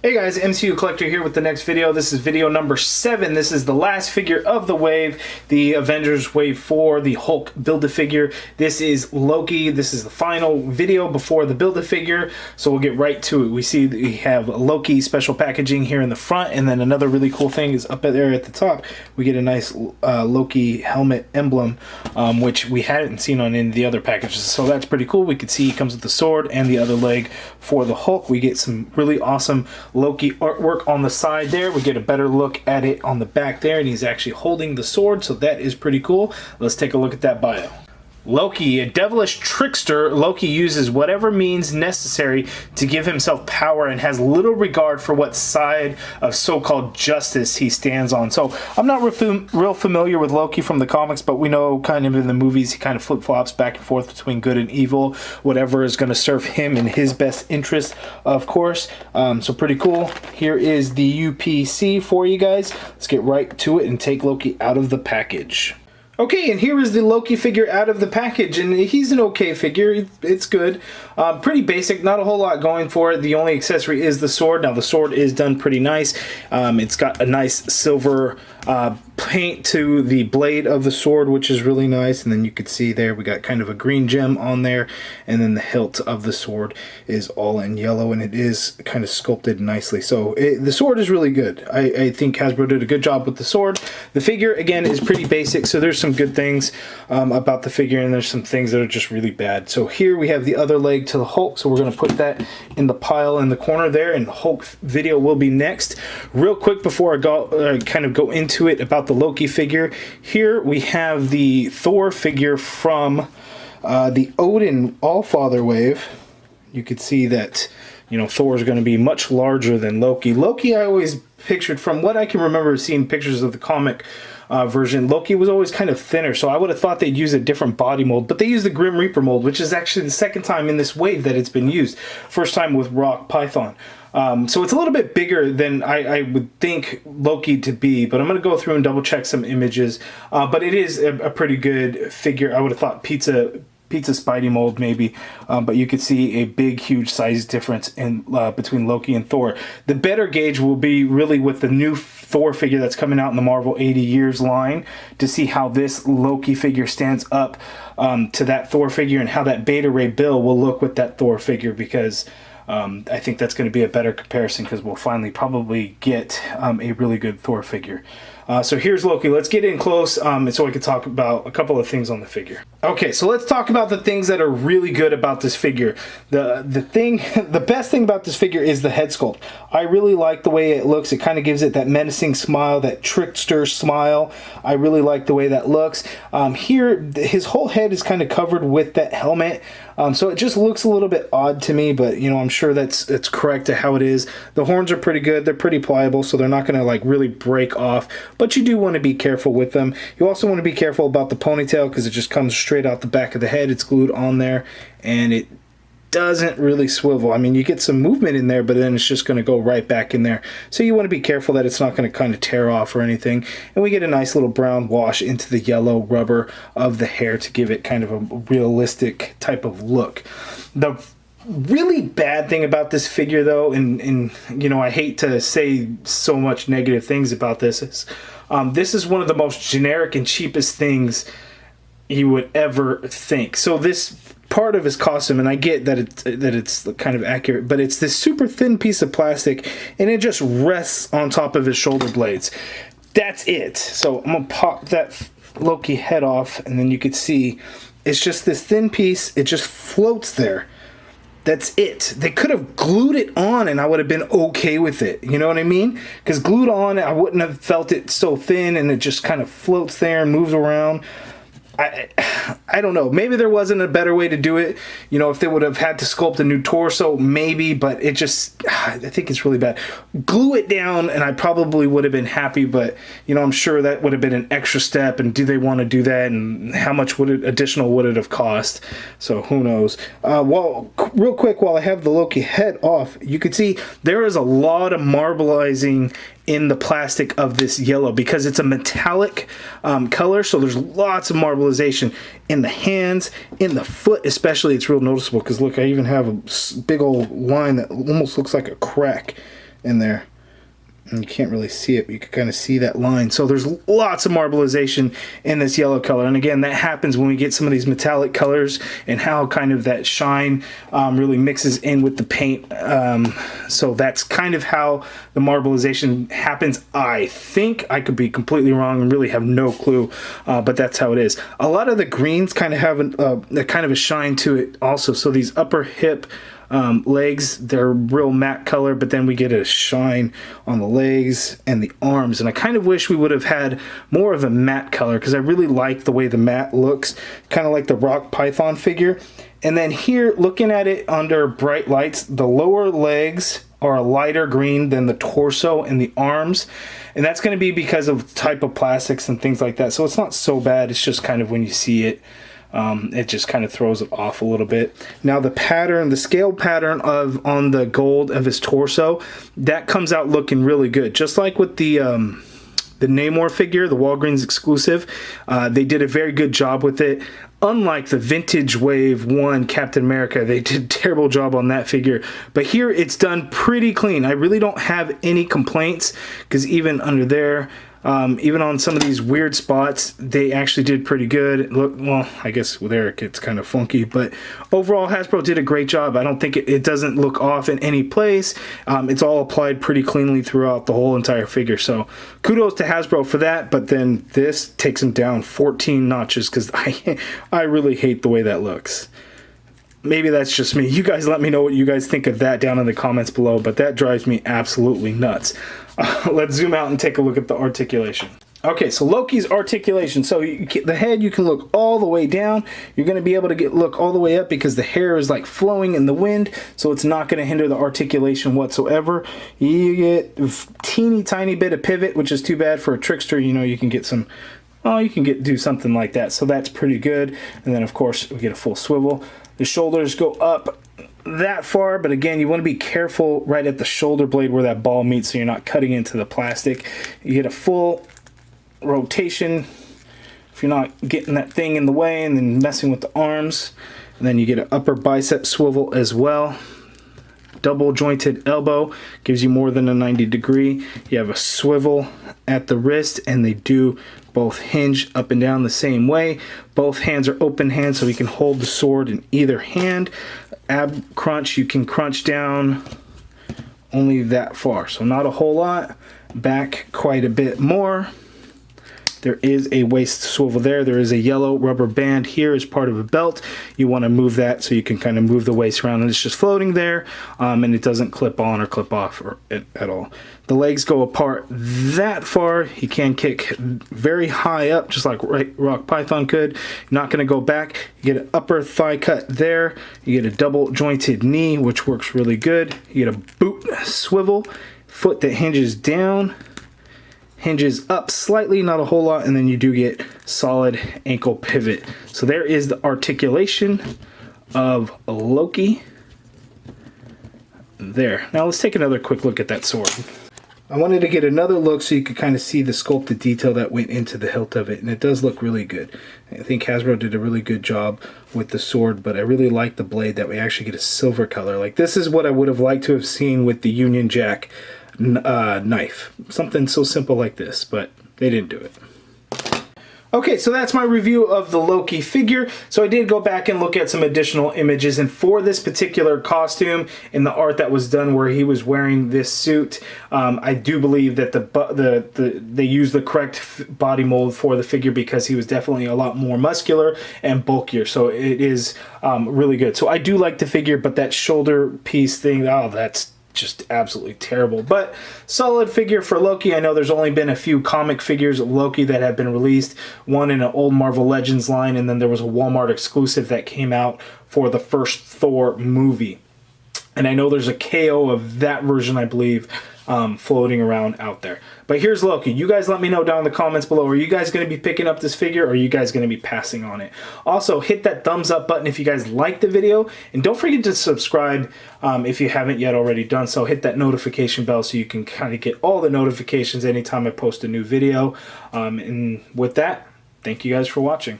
Hey guys, MCU Collector here with the next video. This is video number 7. This is the last figure of the wave, the Avengers Wave 4, the Hulk Build-A-Figure. This is Loki. This is the final video before the Build-A-Figure, so we'll get right to it. We have Loki special packaging here in the front, and then another really cool thing is up there at the top. We get a nice Loki helmet emblem, which we hadn't seen on any of the other packages, so that's pretty cool. We can see he comes with the sword and the other leg for the Hulk. We get some really awesome Loki artwork on the side there. We get a better look at it on the back there, and he's actually holding the sword, so that is pretty cool. Let's take a look at that bio. Loki, a devilish trickster, Loki uses whatever means necessary to give himself power and has little regard for what side of so-called justice he stands on. So I'm not real familiar with Loki from the comics, but we know kind of in the movies he kind of flip-flops back and forth between good and evil, whatever is going to serve him in his best interest, of course. So pretty cool. Here is the UPC for you guys. Let's get right to it and take Loki out of the package. Okay, and here is the Loki figure out of the package, and he's an okay figure. It's good. Pretty basic, not a whole lot going for it. The only accessory is the sword. Now, the sword is done pretty nice. It's got a nice silver paint to the blade of the sword, which is really nice. And then you can see there we got kind of a green gem on there, and then the hilt of the sword is all in yellow, and it is kind of sculpted nicely. So the sword is really good. I think Hasbro did a good job with the sword. The figure, again, is pretty basic, so there's some good things about the figure, and there's some things that are just really bad. So here we have the other leg to the Hulk, so we're going to put that in the pile in the corner there, and Hulk video will be next. Real quick before I kind of go into it about the Loki figure, here we have the Thor figure from the Odin Allfather wave. You could see that, you know, Thor is going to be much larger than Loki. Loki, I always pictured, from what I can remember seeing pictures of the comic version, Loki was always kind of thinner, so I would have thought they'd use a different body mold, but they used the Grim Reaper mold, which is actually the second time in this wave that it's been used. First time with Rock Python. So it's a little bit bigger than I would think Loki to be, but I'm going to go through and double check some images. But it is a pretty good figure. I would have thought Pizza Spidey mold maybe, but you could see a big, huge size difference in between Loki and Thor. The better gauge will be really with the new Thor figure that's coming out in the Marvel 80 Years line, to see how this Loki figure stands up to that Thor figure, and how that Beta Ray Bill will look with that Thor figure, because I think that's going to be a better comparison, because we'll finally probably get a really good Thor figure. So here's Loki. Let's get in close so I can talk about a couple of things on the figure. Okay, so let's talk about the things that are really good about this figure. The best thing about this figure is the head sculpt. I really like the way it looks. It kind of gives it that menacing smile, that trickster smile. I really like the way that looks. Here, his whole head is kind of covered with that helmet. So it just looks a little bit odd to me, but you know, I'm sure it's correct to how it is. The horns are pretty good. They're pretty pliable, so they're not going to like really break off, but you do want to be careful with them. You also want to be careful about the ponytail, because it just comes straight out the back of the head. It's glued on there, and it doesn't really swivel. I mean, you get some movement in there, but then it's just going to go right back in there. So you want to be careful that it's not going to kind of tear off or anything. And we get a nice little brown wash into the yellow rubber of the hair to give it kind of a realistic type of look. The really bad thing about this figure, though, and you know, I hate to say so much negative things about this, is this is one of the most generic and cheapest things you would ever think. So this part of his costume, and I get that it's kind of accurate, but it's this super thin piece of plastic, and it just rests on top of his shoulder blades. That's it. So I'm gonna pop that Loki head off, and then you could see it's just this thin piece. It just floats there. That's it. They could have glued it on, and I would have been okay with it. You know what I mean? Because glued on, I wouldn't have felt it so thin, and it just kind of floats there and moves around. I don't know. Maybe there wasn't a better way to do it. You know, if they would have had to sculpt a new torso, maybe, but it just, I think it's really bad. Glue it down, and I probably would have been happy, but, you know, I'm sure that would have been an extra step, and do they want to do that, and how much additional would it have cost? So, who knows? Real quick, while I have the Loki head off, you can see there is a lot of marbleizing in the plastic of this yellow, because it's a metallic color, so there's lots of marbleization in the hands, in the foot especially. It's real noticeable, because look, I even have a big old line that almost looks like a crack in there. And you can't really see it, but you can kind of see that line. So there's lots of marbleization in this yellow color. And again, that happens when we get some of these metallic colors and how kind of that shine really mixes in with the paint. So that's kind of how the marbleization happens. I think I could be completely wrong and really have no clue, but that's how it is. A lot of the greens kind of have a kind of a shine to it also. So these upper hip legs, they're real matte color, but then we get a shine on the legs and the arms, and I kind of wish we would have had more of a matte color because I really like the way the matte looks, kind of like the rock python figure. And then here, looking at it under bright lights, the lower legs are a lighter green than the torso and the arms, and that's going to be because of the type of plastics and things like that. So it's not so bad, it's just kind of when you see it, it just kind of throws it off a little bit. Now the pattern, the scale pattern on the gold of his torso, that comes out looking really good. Just like with the Namor figure, the Walgreens exclusive, they did a very good job with it. Unlike the Vintage Wave 1 Captain America, they did a terrible job on that figure. But here it's done pretty clean. I really don't have any complaints because even under there, even on some of these weird spots, they actually did pretty good. Look, well, I guess there it gets kind of funky, but overall Hasbro did a great job. I don't think it doesn't look off in any place. It's all applied pretty cleanly throughout the whole entire figure. So kudos to Hasbro for that, but then this takes them down 14 notches because I really hate the way that looks. Maybe that's just me. You guys let me know what you guys think of that down in the comments below, but that drives me absolutely nuts. Let's zoom out and take a look at the articulation. Okay, so Loki's articulation. So the head, you can look all the way down. You're going to be able to look all the way up because the hair is like flowing in the wind, so it's not going to hinder the articulation whatsoever. You get a teeny tiny bit of pivot, which is too bad for a trickster. You know, you can get some, oh, you can do something like that. So that's pretty good. And then of course we get a full swivel. The shoulders go up that far, but again, you want to be careful right at the shoulder blade where that ball meets so you're not cutting into the plastic. You get a full rotation if you're not getting that thing in the way and then messing with the arms. And then you get an upper bicep swivel as well. Double jointed elbow gives you more than a 90 degree. You have a swivel at the wrist, and they do both hinge up and down the same way. Both hands are open hands, so we can hold the sword in either hand. Ab crunch, you can crunch down only that far, so not a whole lot. Back quite a bit more. There is a waist swivel there. There is a yellow rubber band here as part of a belt. You want to move that so you can kind of move the waist around, and it's just floating there, and it doesn't clip on or clip off at all. The legs go apart that far. You can kick very high up, just like Rock Python could. You're not going to go back. You get an upper thigh cut there. You get a double jointed knee, which works really good. You get a boot swivel, foot that hinges down, hinges up slightly, not a whole lot, and then you do get solid ankle pivot. So there is the articulation of Loki there. Now let's take another quick look at that sword. I wanted to get another look so you could kind of see the sculpted detail that went into the hilt of it, and it does look really good. I think Hasbro did a really good job with the sword, but I really like the blade that we actually get a silver color. Like, this is what I would have liked to have seen with the Union Jack knife. Something so simple like this, but they didn't do it. Okay, so that's my review of the Loki figure. So I did go back and look at some additional images, and for this particular costume and the art that was done where he was wearing this suit, I do believe that they used the correct body mold for the figure because he was definitely a lot more muscular and bulkier. So it is really good. So I do like the figure, but that shoulder piece thing, oh, that's just absolutely terrible. But solid figure for Loki. I know there's only been a few comic figures of Loki that have been released, one in an old Marvel Legends line, and then there was a Walmart exclusive that came out for the first Thor movie. And I know there's a KO of that version, I believe, floating around out there. But here's Loki. You guys let me know down in the comments below. Are you guys going to be picking up this figure, or are you guys going to be passing on it? Also, hit that thumbs up button if you guys like the video. And don't forget to subscribe if you haven't yet already done so. Hit that notification bell so you can kind of get all the notifications anytime I post a new video. And with that, thank you guys for watching.